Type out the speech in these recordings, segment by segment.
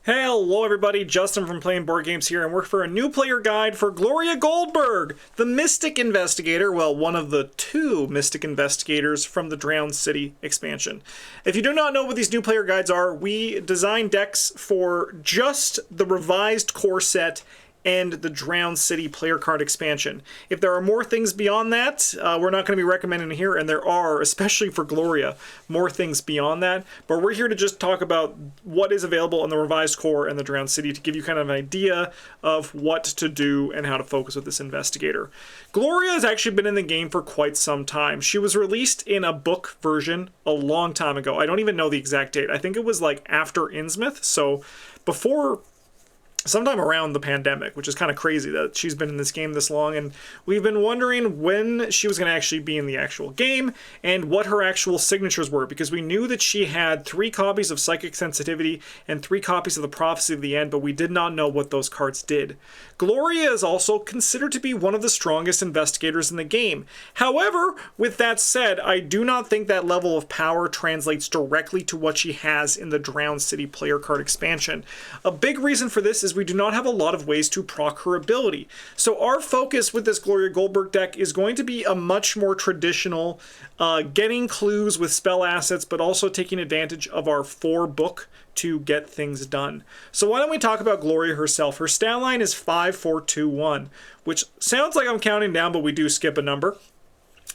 Hello everybody, Justin from Playing Board Games here, and we're for a new player guide for Gloria Goldberg, the Mystic Investigator, well, one of the two Mystic Investigators from the Drowned City expansion. If you do not know what these new player guides are, we design decks for just the revised core set and the Drowned City player card expansion. If there are more things beyond that, we're not going to be recommending here, and there are, especially for Gloria, more things beyond that. But we're here to just talk about what is available in the revised core and the Drowned City to give you kind of an idea of what to do and how to focus with this investigator. Gloria has actually been in the game for quite some time. She was released in a book version a long time ago. I don't even know the exact date. I think it was like after Innsmouth, so before sometime around the pandemic, which is kind of crazy that she's been in this game this long, and we've been wondering when she was going to actually be in the actual game and what her actual signatures were, because we knew that she had 3 copies of Psychic Sensitivity and 3 copies of the Prophecy of the End, but we did not know what those cards did. Gloria is also considered to be one of the strongest investigators in the game. However, with that said, I do not think that level of power translates directly to what she has in the Drowned City player card expansion. A big reason for this is we do not have a lot of ways to proc her ability. So our focus with this Gloria Goldberg deck is going to be a much more traditional, getting clues with spell assets, but also taking advantage of our 4 book to get things done. So why don't we talk about Gloria herself. Her stat line is 5-4-2-1, which sounds like I'm counting down, but we do skip a number.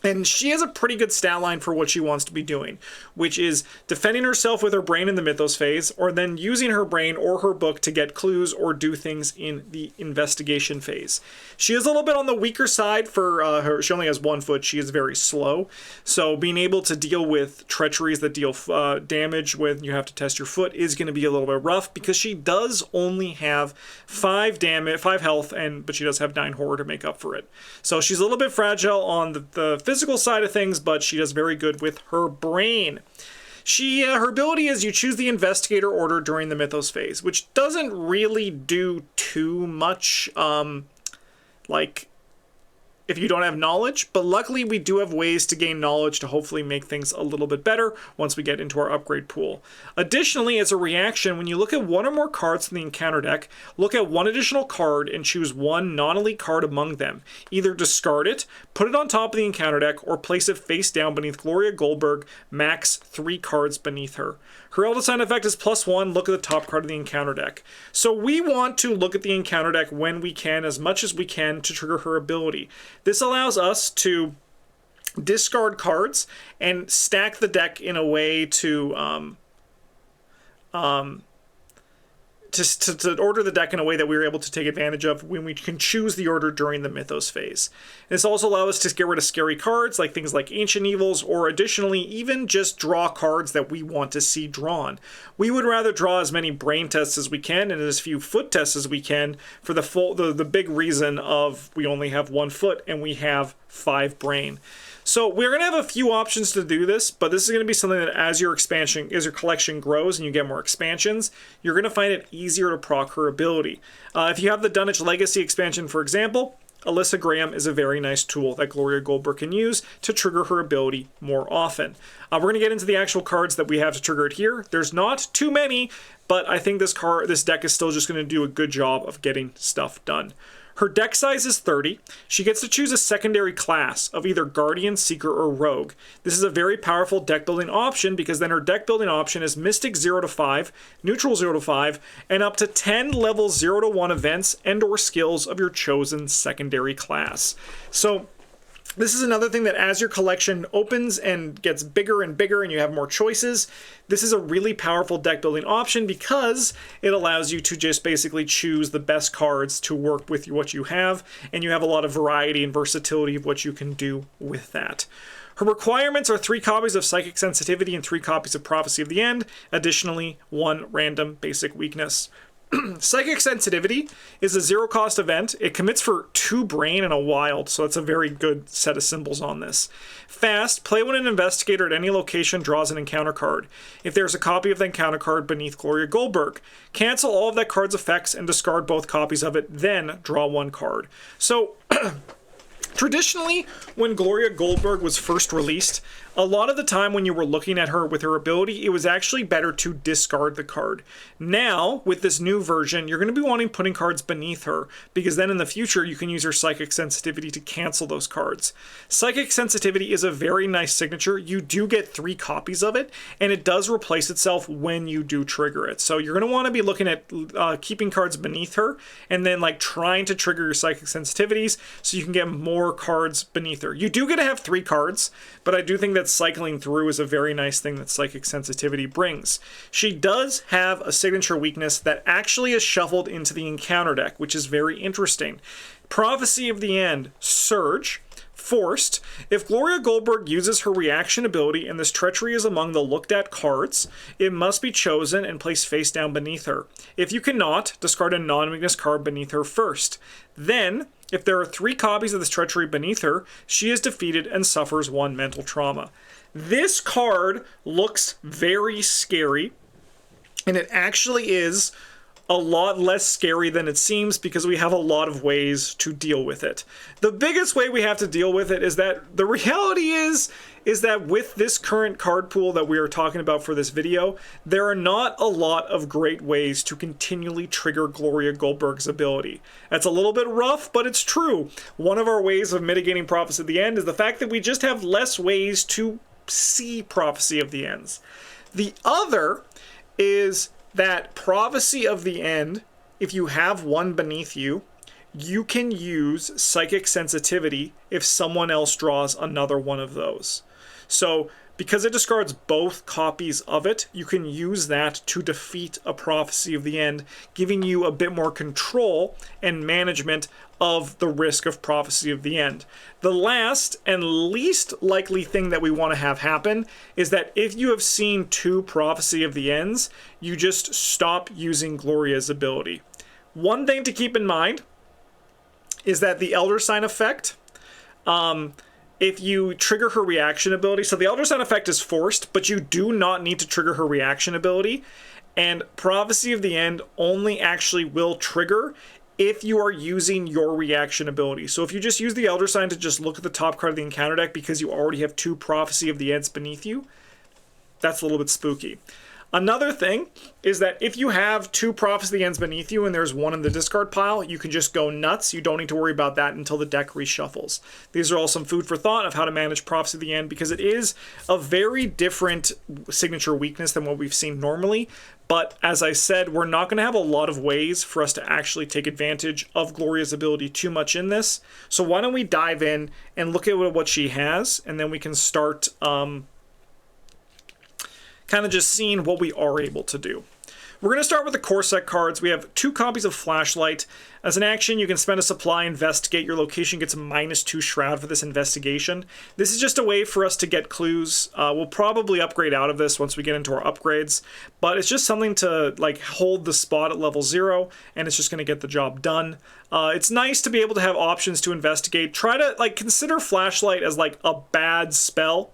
And she has a pretty good stat line for what she wants to be doing, which is defending herself with her brain in the Mythos phase, or then using her brain or her book to get clues or do things in the investigation phase. She is a little bit on the weaker side for her. She only has 1 foot. She is very slow. So being able to deal with treacheries that deal damage when you have to test your foot is going to be a little bit rough, because she does only have 5 health, but she does have 9 horror to make up for it. So she's a little bit fragile on the physical side of things, but she does very good with her brain. Her ability is you choose the investigator order during the Mythos phase, which doesn't really do too much, like if you don't have knowledge, but luckily we do have ways to gain knowledge to hopefully make things a little bit better once we get into our upgrade pool. Additionally, as a reaction, when you look at 1 or more cards from the encounter deck, look at 1 additional card and choose 1 non-elite card among them. Either discard it, put it on top of the encounter deck, or place it face down beneath Gloria Goldberg, max 3 cards beneath her. Her Elder Sign effect is +1, look at the top card of the encounter deck. So we want to look at the encounter deck when we can, as much as we can, to trigger her ability. This allows us to discard cards and stack the deck in a way to order the deck in a way that we were able to take advantage of when we can choose the order during the Mythos phase. This also allows us to get rid of scary cards like things like Ancient Evils, or additionally even just draw cards that we want to see drawn. We would rather draw as many brain tests as we can and as few foot tests as we can, for the big reason of we only have 1 foot and we have 5 brain. So we're going to have a few options to do this, but this is going to be something that as your collection grows and you get more expansions, you're going to find it easier to proc her ability. If you have the Dunwich Legacy expansion, for example, Alyssa Graham is a very nice tool that Gloria Goldberg can use to trigger her ability more often. We're going to get into the actual cards that we have to trigger it here. There's not too many, but I think this deck is still just going to do a good job of getting stuff done. Her deck size is 30. She gets to choose a secondary class of either Guardian, Seeker, or Rogue. This is a very powerful deck building option, because then her deck building option is Mystic 0-5, Neutral 0-5, and up to 10 level 0-1 events and or skills of your chosen secondary class. So this is another thing that as your collection opens and gets bigger and bigger and you have more choices, this is a really powerful deck building option, because it allows you to just basically choose the best cards to work with what you have, and you have a lot of variety and versatility of what you can do with that. Her requirements are 3 copies of Psychic Sensitivity and 3 copies of Prophecy of the End, additionally 1 random basic weakness. Psychic Sensitivity is a 0-cost event. It commits for 2 brain and a wild, so that's a very good set of symbols on this. Fast, play when an investigator at any location draws an encounter card. If there's a copy of the encounter card beneath Gloria Goldberg, cancel all of that card's effects and discard both copies of it, then draw 1 card. So Traditionally, when Gloria Goldberg was first released, A lot of the time when you were looking at her with her ability, it was actually better to discard the card. Now, with this new version, you're going to be wanting putting cards beneath her, because then in the future you can use your Psychic Sensitivity to cancel those cards. Psychic Sensitivity is a very nice signature. You do get 3 copies of it, and it does replace itself when you do trigger it. So you're going to want to be looking at keeping cards beneath her, and then like trying to trigger your Psychic Sensitivities so you can get more cards beneath her. You do get to have 3 cards, but I do think that cycling through is a very nice thing that Psychic Sensitivity brings. She does have a signature weakness that actually is shuffled into the encounter deck, which is very interesting. Prophecy of the End, Surge. Forced. If Gloria Goldberg uses her reaction ability and this treachery is among the looked at cards, it must be chosen and placed face down beneath her. If you cannot, discard a non-weakness card beneath her first. Then, if there are 3 copies of this treachery beneath her, she is defeated and suffers 1 mental trauma. This card looks very scary, and it actually is a lot less scary than it seems because we have a lot of ways to deal with it. The biggest way we have to deal with it is that the reality is that with this current card pool that we are talking about for this video, there are not a lot of great ways to continually trigger Gloria Goldberg's ability. That's a little bit rough, but it's true. One of our ways of mitigating Prophecy of the End is the fact that we just have less ways to see Prophecy of the Ends. The other is that Prophecy of the End, if you have 1 beneath you, you can use Psychic Sensitivity if someone else draws another one of those. So, because it discards both copies of it, you can use that to defeat a Prophecy of the End, giving you a bit more control and management of the risk of Prophecy of the End. The last and least likely thing that we want to have happen is that if you have seen 2 Prophecy of the Ends, you just stop using Gloria's ability. One thing to keep in mind is that the Elder Sign effect, if you trigger her reaction ability, so the Elder Sign effect is forced, but you do not need to trigger her reaction ability, and Prophecy of the End only actually will trigger if you are using your reaction ability. So if you just use the Elder Sign to just look at the top card of the encounter deck because you already have 2 Prophecy of the Ends beneath you, that's a little bit spooky. Another thing is that if you have 2 Prophecy of the Ends beneath you and there's 1 in the discard pile, you can just go nuts. You don't need to worry about that until the deck reshuffles. These are all some food for thought of how to manage Prophecy of the End, because it is a very different signature weakness than what we've seen normally. But as I said, we're not going to have a lot of ways for us to actually take advantage of Gloria's ability too much in this. So why don't we dive in and look at what she has, and then we can start kind of just seeing what we are able to do. We're going to start with the core set cards. We have 2 copies of Flashlight. As an action, you can spend a supply, investigate. Your location gets a -2 Shroud for this investigation. This is just a way for us to get clues. We'll probably upgrade out of this once we get into our upgrades, but it's just something to like hold the spot at level 0, and it's just going to get the job done. It's nice to be able to have options to investigate. Try to like consider Flashlight as like a bad spell,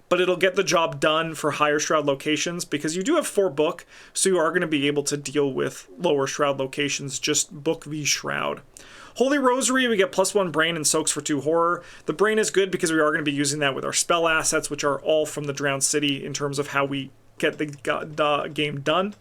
but it'll get the job done for higher Shroud locations because you do have 4 book, so you are going to be able to deal with lower Shroud locations, just book v Shroud. Holy Rosary, we get +1 Brain and Soaks for 2 Horror. The Brain is good because we are going to be using that with our spell assets, which are all from the Drowned City in terms of how we get the game done.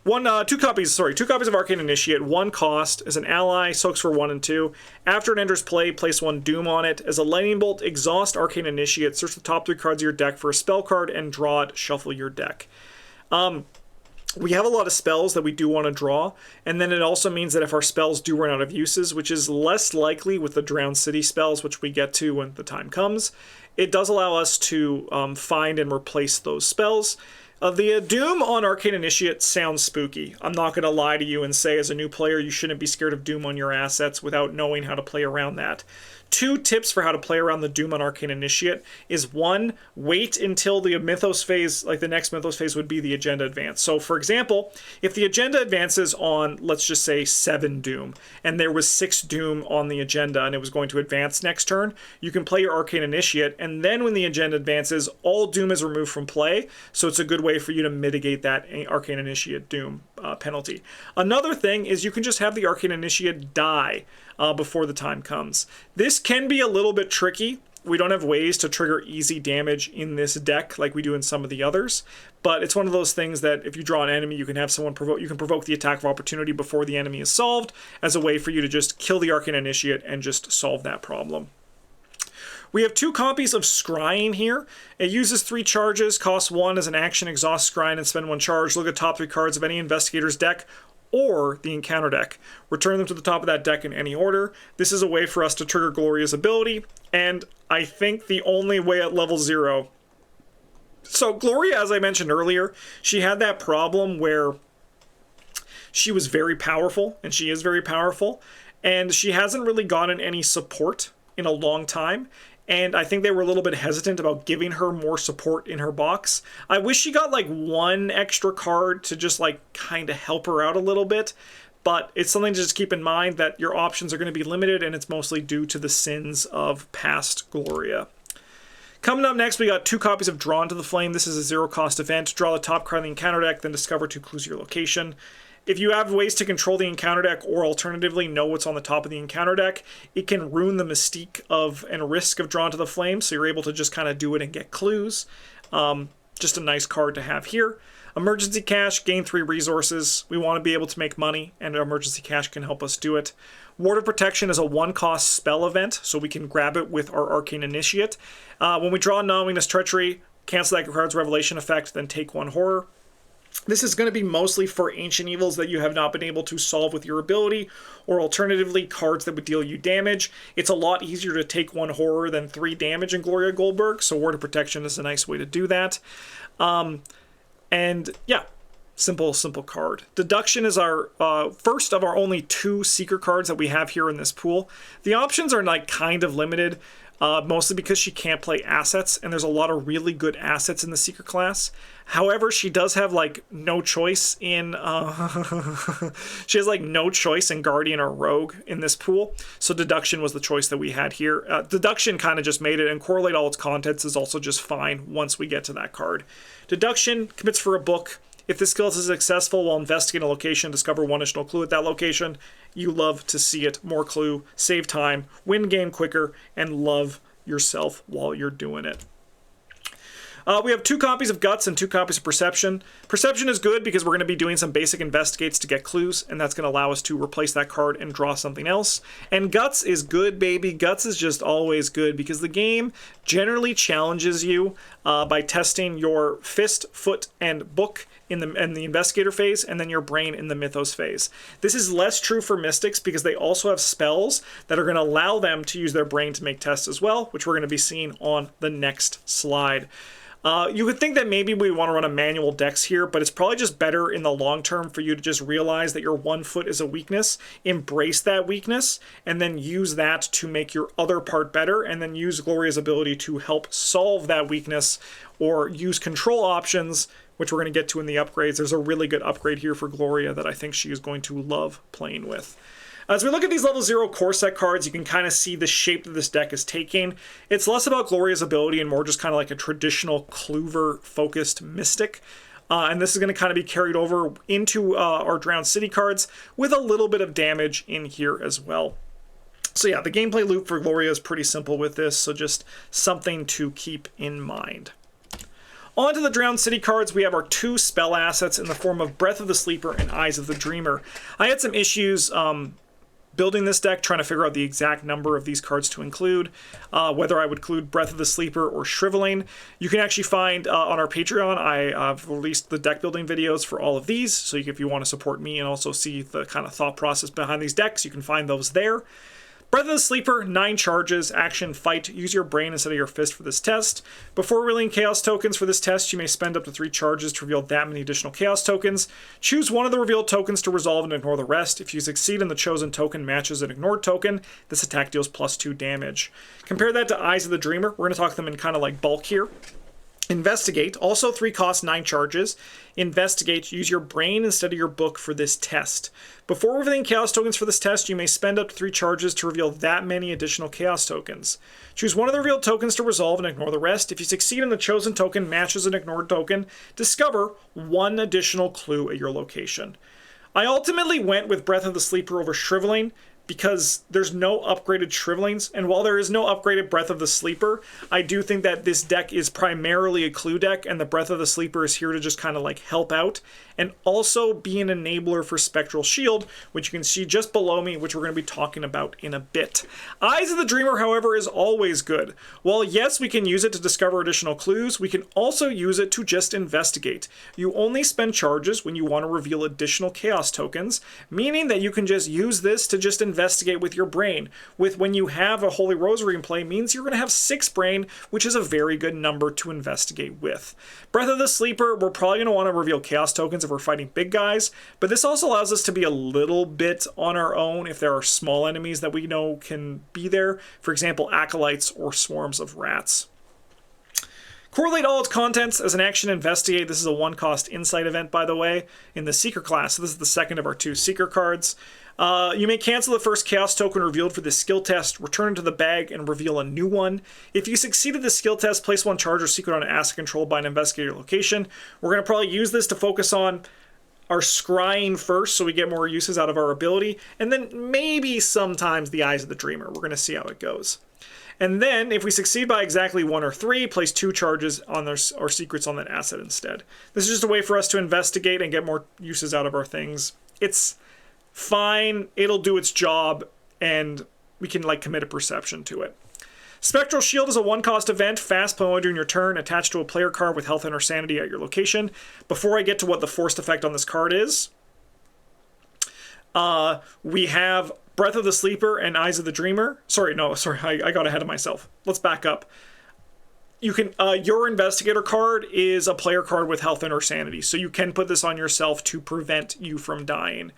2 copies of Arcane Initiate, 1 cost. As an ally, soaks for 1 and 2. After it enters play, place 1 Doom on it. As a Lightning Bolt, exhaust Arcane Initiate, search the top 3 cards of your deck for a spell card and draw it, shuffle your deck. We have a lot of spells that we do want to draw, and then it also means that if our spells do run out of uses, which is less likely with the Drowned City spells, which we get to when the time comes, it does allow us to find and replace those spells. The Doom on Arcane Initiate sounds spooky. I'm not going to lie to you and say as a new player you shouldn't be scared of Doom on your assets without knowing how to play around that. 2 tips for how to play around the Doom on Arcane Initiate is 1, wait until the Mythos phase, like the next Mythos phase would be the Agenda Advance. So for example, if the Agenda advances on, let's just say 7 Doom, and there was 6 Doom on the agenda and it was going to advance next turn, you can play your Arcane Initiate, and then when the Agenda advances, all Doom is removed from play, so it's a good way for you to mitigate that Arcane Initiate Doom penalty. Another thing is you can just have the Arcane Initiate die before the time comes. This can be a little bit tricky. we don't have ways to trigger easy damage in this deck like we do in some of the others, but it's one of those things that if you draw an enemy, you can have someone provoke the attack of opportunity before the enemy is solved as a way for you to just kill the Arcane Initiate and just solve that problem. We have 2 copies of Scrying here. It uses 3 charges, costs 1 as an action, exhaust Scrying and spend 1 charge. Look at top 3 cards of any Investigator's deck or the encounter deck. Return them to the top of that deck in any order. This is a way for us to trigger Gloria's ability, and I think the only way at level 0. So Gloria, as I mentioned earlier, she had that problem where she was very powerful, and she is very powerful, and she hasn't really gotten any support in a long time. And I think they were a little bit hesitant about giving her more support in her box. I wish she got like 1 extra card to just like kind of help her out a little bit. But it's something to just keep in mind that your options are going to be limited, and it's mostly due to the sins of past Gloria. Coming up next, we got 2 copies of Drawn to the Flame. This is a 0-cost event. Draw the top card of the encounter deck, then discover 2 clues of your location. If you have ways to control the encounter deck, or alternatively know what's on the top of the encounter deck, it can ruin the mystique of and risk of Drawn to the Flame, so you're able to just kind of do it and get clues. Just a nice card to have here. Emergency Cash, gain 3 resources. We want to be able to make money, and Emergency Cash can help us do it. Ward of Protection is a 1-cost spell event, so we can grab it with our Arcane Initiate. When we draw Non-Weakness Treachery, cancel that card's Revelation effect, then take 1 horror. This is going to be mostly for Ancient Evils that you have not been able to solve with your ability, or alternatively, cards that would deal you damage. It's a lot easier to take 1 horror than 3 damage in Gloria Goldberg, so Ward of Protection is a nice way to do that. And yeah, simple card. Deduction is our first of our only 2 Seeker cards that we have here in this pool. The options are like kind of limited, mostly because she can't play assets, and there's a lot of really good assets in the Seeker class. However, she does have like no choice in she has like no choice in Guardian or Rogue in this pool, so Deduction was the choice that we had here. Deduction kind of just made it, and Correlate All its contents is also just fine once we get to that card. Deduction commits for a book. If this skill is successful while investigating a location, discover 1 additional clue at that location. You love to see it. More clue, save time, win game quicker, and love yourself while you're doing it. We have 2 copies of Guts and 2 copies of Perception. Perception is good because we're going to be doing some basic investigates to get clues, and that's going to allow us to replace that card and draw something else. And Guts is good, baby. Guts is just always good because the game generally challenges you by testing your fist, foot, and book in the investigator phase, and then your brain in the mythos phase. This is less true for mystics because they also have spells that are going to allow them to use their brain to make tests as well, which we're going to be seeing on the next slide. You would think that maybe we want to run a manual dex here, but it's probably just better in the long term for you to just realize that your 1 foot is a weakness, embrace that weakness, and then use that to make your other part better, and then use Gloria's ability to help solve that weakness, or use control options, which we're going to get to in the upgrades. There's a really good upgrade here for Gloria that I think she is going to love playing with. As we look at these level 0 core set cards, you can kind of see the shape that this deck is taking. It's less about Gloria's ability and more just kind of like a traditional Kluver-focused Mystic. And this is going to kind of be carried over into our Drowned City cards with a little bit of damage in here as well. So yeah, the gameplay loop for Gloria is pretty simple with this, so just something to keep in mind. On to the Drowned City cards, we have our 2 spell assets in the form of Breath of the Sleeper and Eyes of the Dreamer. I had some issues building this deck, trying to figure out the exact number of these cards to include, whether I would include Breath of the Sleeper or Shriveling. You can actually find on our Patreon, I've released the deck building videos for all of these, so if you want to support me and also see the kind of thought process behind these decks, you can find those there. Breath of the Sleeper, 9 charges, action, fight, use your brain instead of your fist for this test. Before revealing chaos tokens for this test, you may spend up to 3 charges to reveal that many additional chaos tokens. Choose one of the revealed tokens to resolve and ignore the rest. If you succeed and the chosen token matches an ignored token, this attack deals +2 damage. Compare that to Eyes of the Dreamer. We're going to talk them in kind of like bulk here. Investigate, also 3 costs, 9 charges. Investigate, use your brain instead of your book for this test. Before revealing chaos tokens for this test, you may spend up to 3 charges to reveal that many additional chaos tokens. Choose one of the revealed tokens to resolve and ignore the rest. If you succeed and the chosen token matches an ignored token, discover 1 additional clue at your location. I ultimately went with Breath of the Sleeper over Shriveling, because there's no upgraded Shrivelings, and while there is no upgraded Breath of the Sleeper, I do think that this deck is primarily a clue deck, and the Breath of the Sleeper is here to just kind of like help out, and also be an enabler for Spectral Shield, which you can see just below me, which we're going to be talking about in a bit. Eyes of the Dreamer, however, is always good. While yes, we can use it to discover additional clues, we can also use it to just investigate. You only spend charges when you want to reveal additional Chaos tokens, meaning that you can just use this to just investigate with your brain. When you have a Holy Rosary in play, means you're going to have 6 brain, which is a very good number to investigate with. Breath of the Sleeper, we're probably going to want to reveal Chaos tokens if we're fighting big guys, but this also allows us to be a little bit on our own if there are small enemies that we know can be there, for example, acolytes or swarms of rats. Correlate all its contents as an action investigate. This is a 1-cost insight event, by the way, in the Seeker class. So this is the second of our 2 Seeker cards. You may cancel the first Chaos token revealed for this skill test, return it to the bag, and reveal a new one. If you succeeded the skill test, place 1 charge or secret on an asset controlled by an investigator location. We're going to probably use this to focus on our scrying first, so we get more uses out of our ability, and then maybe sometimes the Eyes of the Dreamer. We're going to see how it goes. And then, if we succeed by exactly 1 or 3, place 2 charges on our secrets on that asset instead. This is just a way for us to investigate and get more uses out of our things. It's fine, it'll do its job, and we can like commit a perception to it. Spectral Shield is a 1-cost event, fast play during your turn, attached to a player card with health and or sanity at your location. Before I get to what the forced effect on this card is, we have Breath of the Sleeper and Eyes of the Dreamer. I got ahead of myself. Let's back up. You can your Investigator card is a player card with health and or sanity, so you can put this on yourself to prevent you from dying.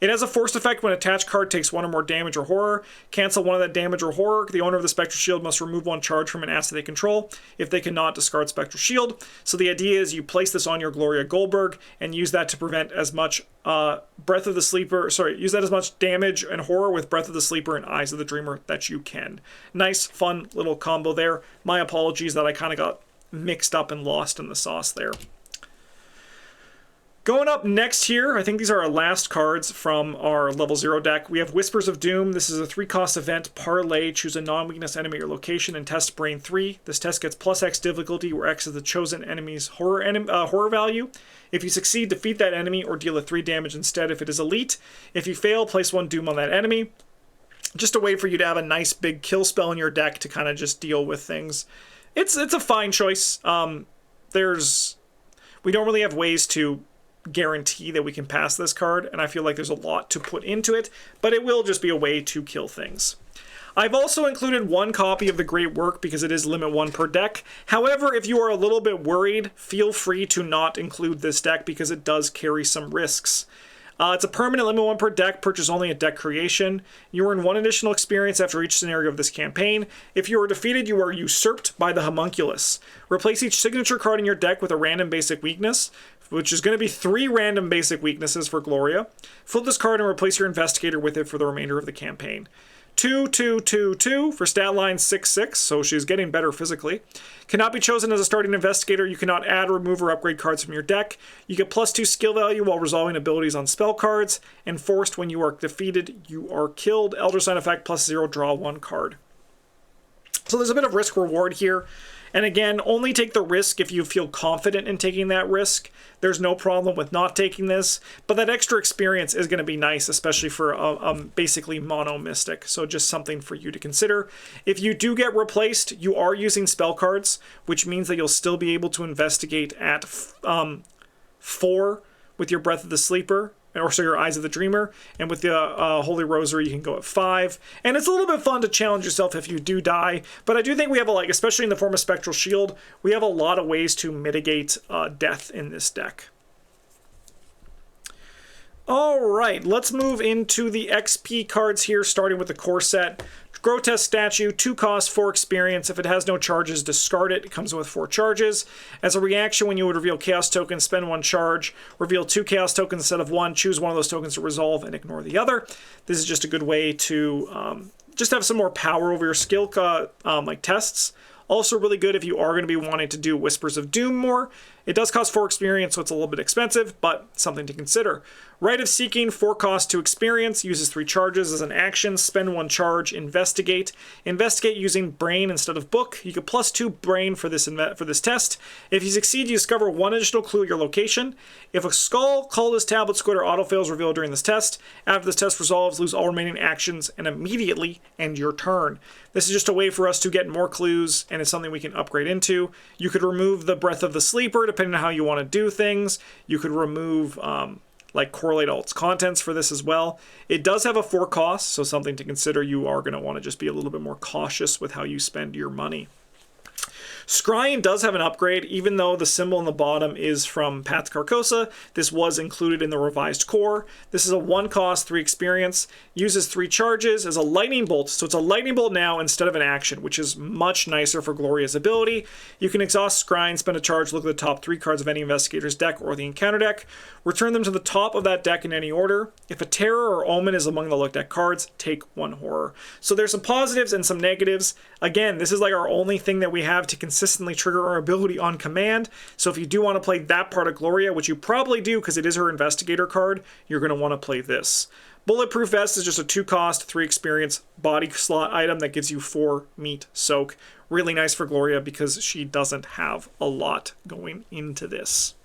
It has a forced effect when an attached card takes 1 or more damage or horror. Cancel 1 of that damage or horror. The owner of the Spectral Shield must remove 1 charge from an asset they control. If they cannot, discard Spectral Shield. So the idea is you place this on your Gloria Goldberg and use that to prevent as much use that as much damage and horror with Breath of the Sleeper and Eyes of the Dreamer that you can. Nice, fun little combo there. My apologies that I kind of got mixed up and lost in the sauce there. Going up next here, I think these are our last cards from our level 0 deck. We have Whispers of Doom. This is a 3-cost event. Parlay, choose a non-weakness enemy at your location and test Brain 3. This test gets +X difficulty, where X is the chosen enemy's horror value. If you succeed, defeat that enemy or deal a 3 damage instead if it is elite. If you fail, place 1 Doom on that enemy. Just a way for you to have a nice big kill spell in your deck to kind of just deal with things. It's a fine choice. We don't really have ways to guarantee that we can pass this card, and I feel like there's a lot to put into it, but it will just be a way to kill things. I've also included 1 copy of the Great Work because it is limit 1 per deck. However, if you are a little bit worried, feel free to not include this deck because it does carry some risks. It's a permanent limit 1 per deck, purchase only at deck creation. You earn 1 additional experience after each scenario of this campaign. If you are defeated, you are usurped by the homunculus. Replace each signature card in your deck with a random basic weakness, which is going to be 3 random basic weaknesses for Gloria. Flip this card and replace your Investigator with it for the remainder of the campaign. 2, 2, 2, 2 for stat line 6, 6, so she's getting better physically. Cannot be chosen as a starting Investigator. You cannot add, remove, or upgrade cards from your deck. You get +2 skill value while resolving abilities on spell cards. And forced, when you are defeated, you are killed. Elder Sign effect +0, draw 1 card. So there's a bit of risk reward here. And again, only take the risk if you feel confident in taking that risk. There's no problem with not taking this, but that extra experience is going to be nice, especially for a basically mono mystic. So just something for you to consider. If you do get replaced, you are using spell cards, which means that you'll still be able to investigate at 4 with your Breath of the Sleeper, or so your Eyes of the Dreamer, and with the Holy Rosary you can go at 5. And it's a little bit fun to challenge yourself if you do die, but I do think we have especially in the form of Spectral Shield, we have a lot of ways to mitigate death in this deck. Alright, let's move into the XP cards here, starting with the core set. Grotesque Statue, 2 cost, 4 experience. If it has no charges, discard it. It comes with 4 charges. As a reaction, when you would reveal Chaos tokens, spend 1 charge. Reveal 2 Chaos tokens instead of 1. Choose one of those tokens to resolve and ignore the other. This is just a good way to just have some more power over your skill tests. Also really good if you are going to be wanting to do Whispers of Doom more. It does cost 4 experience, so it's a little bit expensive, but something to consider. Rite of Seeking, 4 cost 2 experience, uses 3 charges as an action, spend 1 charge, Investigate. Investigate using brain instead of book. You get +2 brain for this test. If you succeed, you discover 1 additional clue at your location. If a skull, cultist, tablet, squid, or auto fail is revealed during this test, after this test resolves, lose all remaining actions and immediately end your turn. This is just a way for us to get more clues, and it's something we can upgrade into. You could remove the Breath of the Sleeper, depending on how you want to do things. You could remove like correlate all its contents for this as well. It does have a 4 cost, so something to consider. You are going to want to just be a little bit more cautious with how you spend your money. Scrying does have an upgrade, even though the symbol on the bottom is from Path to Carcosa. This was included in the revised core. This is a 1 cost, 3 experience, uses 3 charges, as a lightning bolt. So it's a lightning bolt now instead of an action, which is much nicer for Gloria's ability. You can exhaust Scrying, spend a charge, look at the top 3 cards of any investigator's deck or the encounter deck, return them to the top of that deck in any order. If a terror or omen is among the looked at cards, take 1 horror. So there's some positives and some negatives. Again, this is like our only thing that we have to consistently trigger our ability on command. So if you do want to play that part of Gloria, which you probably do because it is her investigator card, you're going to want to play this. Bulletproof Vest is just a 2 cost, 3 experience body slot item that gives you 4 meat soak. Really nice for Gloria because she doesn't have a lot going into this.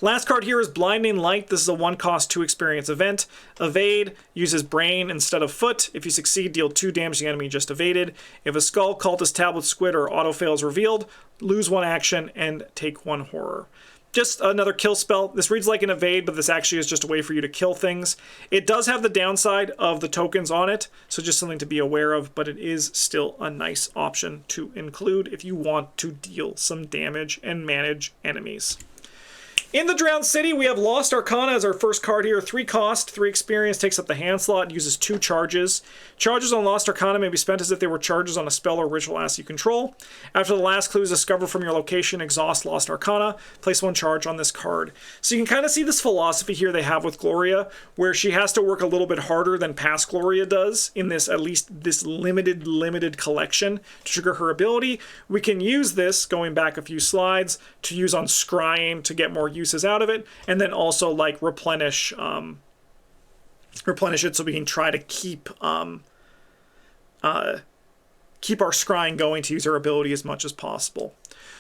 Last card here is Blinding Light. This is a 1 cost, 2 experience event. Evade, uses brain instead of foot. If you succeed, deal 2 damage to the enemy just evaded. If a skull, cultist, tablet, squid, or auto fail is revealed, lose 1 action and take 1 horror. Just another kill spell. This reads like an evade, but this actually is just a way for you to kill things. It does have the downside of the tokens on it, so just something to be aware of, but it is still a nice option to include if you want to deal some damage and manage enemies. In the Drowned City, we have Lost Arcana as our first card here. 3 cost, 3 experience, takes up the hand slot, uses 2 charges. Charges on Lost Arcana may be spent as if they were charges on a spell or ritual asset you control. After the last clue is discovered from your location, exhaust Lost Arcana, place 1 charge on this card. So you can kind of see this philosophy here they have with Gloria, where she has to work a little bit harder than past Gloria does in this, at least this limited collection to trigger her ability. We can use this, going back a few slides, to use on Scrying to get more uses out of it, and then also like replenish it so we can try to keep our Scrying going to use our ability as much as possible.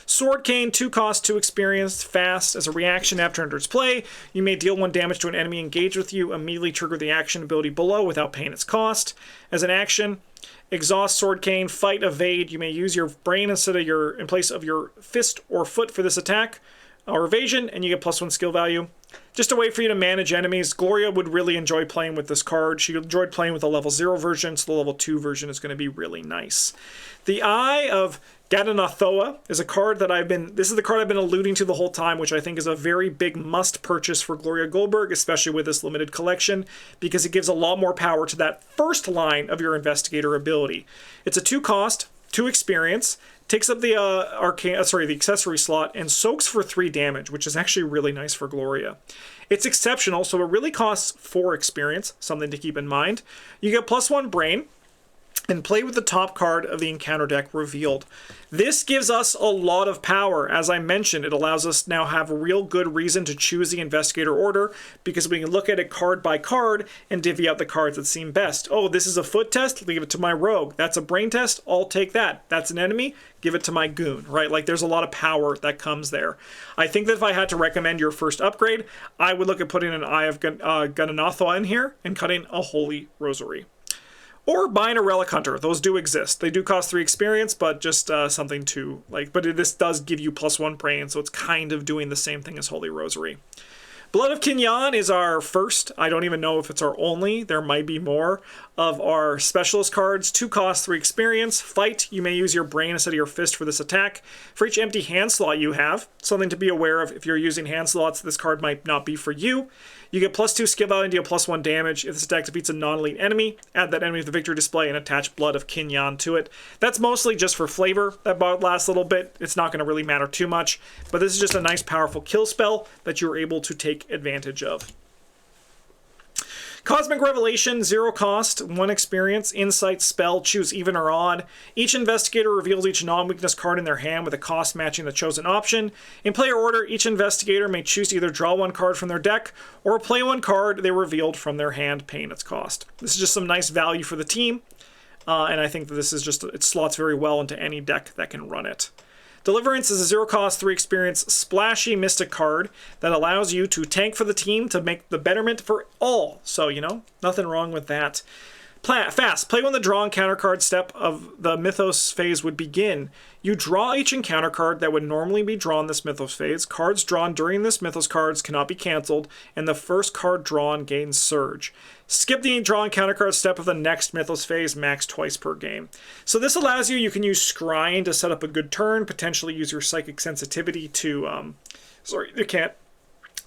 Sword Cane, 2 cost, 2 experience, fast. As a reaction after enters play, you may deal 1 damage to an enemy engaged with you, immediately trigger the action ability below without paying its cost. As an action, exhaust Sword Cane, fight, evade. You may use your brain in place of your fist or foot for this attack or evasion, and you get +1 skill value. Just a way for you to manage enemies. Gloria would really enjoy playing with this card. She enjoyed playing with the level 0 version, so the level 2 version is going to be really nice. The Eye of Gadonathoa is a card that this is the card I've been alluding to the whole time, which I think is a very big must purchase for Gloria Goldberg, especially with this limited collection, because it gives a lot more power to that first line of your investigator ability. It's a 2 cost, 2 experience, takes up the the accessory slot, and soaks for 3 damage, which is actually really nice for Gloria. It's exceptional, so it really costs 4 experience, something to keep in mind. You get +1 brain, and play with the top card of the encounter deck revealed. This gives us a lot of power. As I mentioned, it allows us now have a real good reason to choose the investigator order, because we can look at it card by card and divvy out the cards that seem best. Oh, this is a foot test, leave it to my rogue. That's a brain test, I'll take that. That's an enemy, give it to my goon, right? Like, there's a lot of power that comes there. I think that if I had to recommend your first upgrade, I would look at putting an Eye of Gadonathoa in here and cutting a Holy Rosary. Or buying a Relic Hunter. Those do exist. They do cost 3 experience, but just something to, like, but this does give you +1 brain, so it's kind of doing the same thing as Holy Rosary. Blood of Kinyan is our first, I don't even know if it's our only, there might be more, of our specialist cards. 2 cost, 3 experience. Fight, you may use your brain instead of your fist for this attack. For each empty hand slot you have, something to be aware of, if you're using hand slots, this card might not be for you. You get +2 skill value and deal +1 damage. If this attack defeats a non-elite enemy, add that enemy to the victory display and attach Blood of Kinyan to it. That's mostly just for flavor. That last little bit, it's not going to really matter too much, but this is just a nice powerful kill spell that you're able to take advantage of. Cosmic Revelation, 0 cost, 1 experience, insight spell, choose even or odd. Each investigator reveals each non-weakness card in their hand with a cost matching the chosen option. In player order, each investigator may choose to either draw 1 card from their deck or play 1 card they revealed from their hand, paying its cost. This is just some nice value for the team, and I think that this is just, it slots very well into any deck that can run it. Deliverance is a 0 cost, 3 experience, splashy mystic card that allows you to tank for the team to make the betterment for all. So, you know, nothing wrong with that. Fast. Play when the draw encounter card step of the Mythos phase would begin. You draw each encounter card that would normally be drawn this Mythos phase. Cards drawn during this Mythos cards cannot be canceled, and the first card drawn gains Surge. Skip the draw encounter card step of the next Mythos phase, max twice per game. So this allows you can use Scrying to set up a good turn, potentially use your Psychic Sensitivity to, sorry,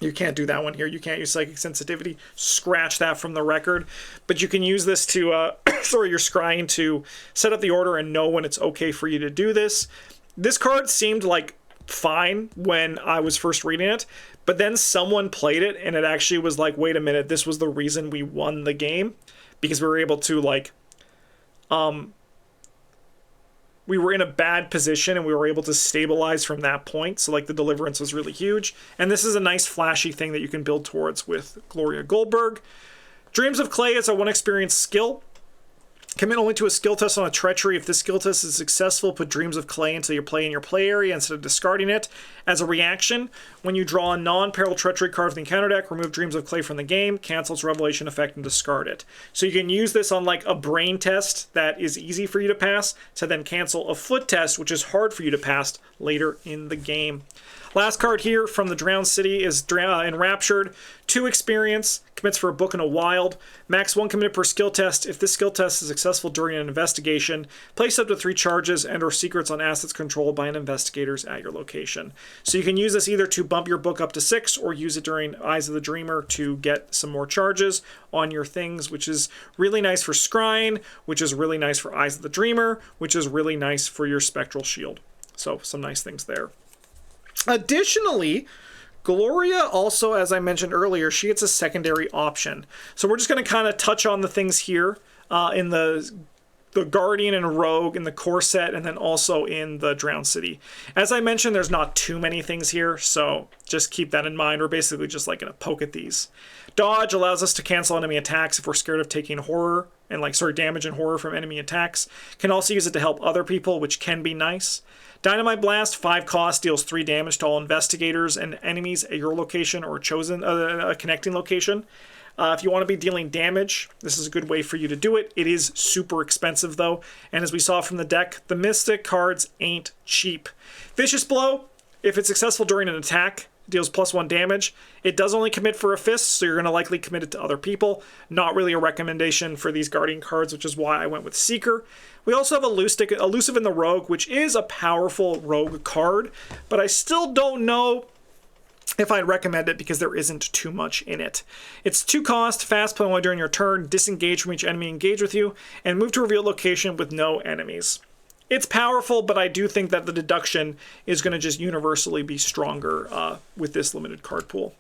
you can't do that one here. You can't use Psychic Sensitivity. Scratch that from the record. But you can use this to, sorry, your Scrying to set up the order and know when it's okay for you to do this. This card seemed like fine when I was first reading it, but then someone played it and it actually was like, wait a minute, this was the reason we won the game, because we were able to, like, we were in a bad position and we were able to stabilize from that point. So, like, the deliverance was really huge. And this is a nice flashy thing that you can build towards with Gloria Goldberg. Dreams of Clay is a 1 experience skill. Commit only to a skill test on a treachery. If this skill test is successful, put Dreams of Clay until you play in your play area instead of discarding it. As a reaction, when you draw a non-peril treachery card from the encounter deck, remove Dreams of Clay from the game, cancel its revelation effect, and discard it. So you can use this on, like, a brain test that is easy for you to pass to then cancel a foot test, which is hard for you to pass later in the game. Last card here from the Drowned City is Enraptured. 2 experience, commits for a book and a wild. Max 1 committed per skill test. If this skill test is successful during an investigation, place up to 3 charges and or secrets on assets controlled by an investigators at your location. So you can use this either to bump your book up to 6 or use it during Eyes of the Dreamer to get some more charges on your things, which is really nice for Scrying, which is really nice for Eyes of the Dreamer, which is really nice for your Spectral Shield. So some nice things there. Additionally, Gloria also, as I mentioned earlier, she gets a secondary option. So we're just going to kind of touch on the things here in the Guardian and Rogue in the core set, and then also in the Drowned City. As I mentioned, there's not too many things here, so just keep that in mind. We're basically just like going to poke at these. Dodge allows us to cancel enemy attacks if we're scared of taking horror and, like, sorry, damage and horror from enemy attacks. Can also use it to help other people, which can be nice. Dynamite Blast, 5 cost, deals 3 damage to all investigators and enemies at your location or chosen a connecting location. If you want to be dealing damage, this is a good way for you to do it. It is super expensive, though, and as we saw from the deck, the Mystic cards ain't cheap. Vicious Blow, if it's successful during an attack, deals +1 damage. It does only commit for a fist, so you're going to likely commit it to other people. Not really a recommendation for these Guardian cards, which is why I went with Seeker. We also have Elusive in the Rogue, which is a powerful Rogue card, but I still don't know if I'd recommend it because there isn't too much in it. It's 2 cost, fast, play only during your turn, disengage from each enemy engaged with you, and move to a revealed location with no enemies. It's powerful, but I do think that the deduction is going to just universally be stronger with this limited card pool.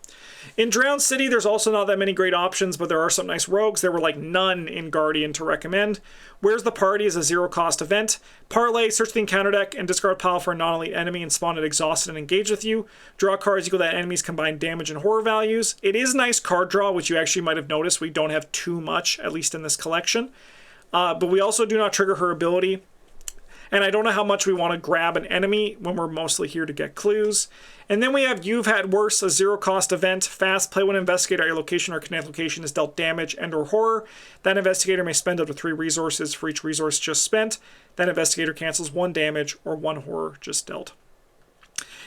In Drowned City, there's also not that many great options, but there are some nice rogues. There were like none in Guardian to recommend. Where's the Party is a 0-cost event. Parlay, search the encounter deck, and discard pile for a non-elite enemy and spawn it exhausted and engage with you. Draw cards equal to that enemy's combined damage and horror values. It is nice card draw, which you actually might have noticed we don't have too much, at least in this collection. But we also do not trigger her ability. And I don't know how much we want to grab an enemy when we're mostly here to get clues. And then we have You've Had Worse, a 0-cost event. Fast, play when an investigator at your location or connect location is dealt damage and or horror. That investigator may spend up to 3 resources for each resource just spent. That investigator cancels 1 damage or 1 horror just dealt.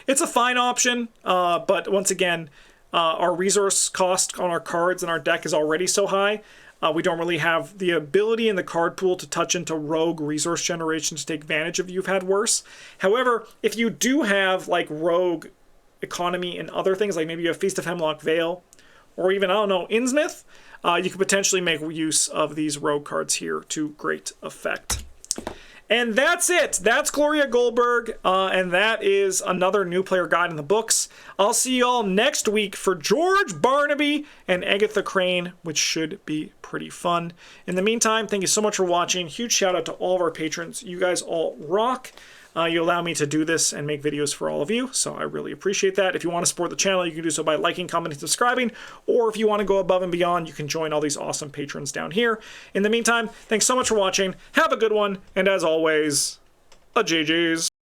It's a fine option, but once again, our resource cost on our cards and our deck is already so high. We don't really have the ability in the card pool to touch into rogue resource generation to take advantage of You've Had Worse. However, if you do have like rogue economy and other things, like maybe you have Feast of Hemlock Vale, or even, I don't know, Innsmouth, you could potentially make use of these rogue cards here to great effect. And that's it. That's Gloria Goldberg, and that is another new player guide in the books. I'll see you all next week for George Barnaby and Agatha Crane, which should be pretty fun. In the meantime, thank you so much for watching. Huge shout out to all of our patrons. You guys all rock. You allow me to do this and make videos for all of you, so I really appreciate that. If you want to support the channel, you can do so by liking, commenting, subscribing, or if you want to go above and beyond, you can join all these awesome patrons down here. In the meantime, thanks so much for watching. Have a good one, and as always, a GG's.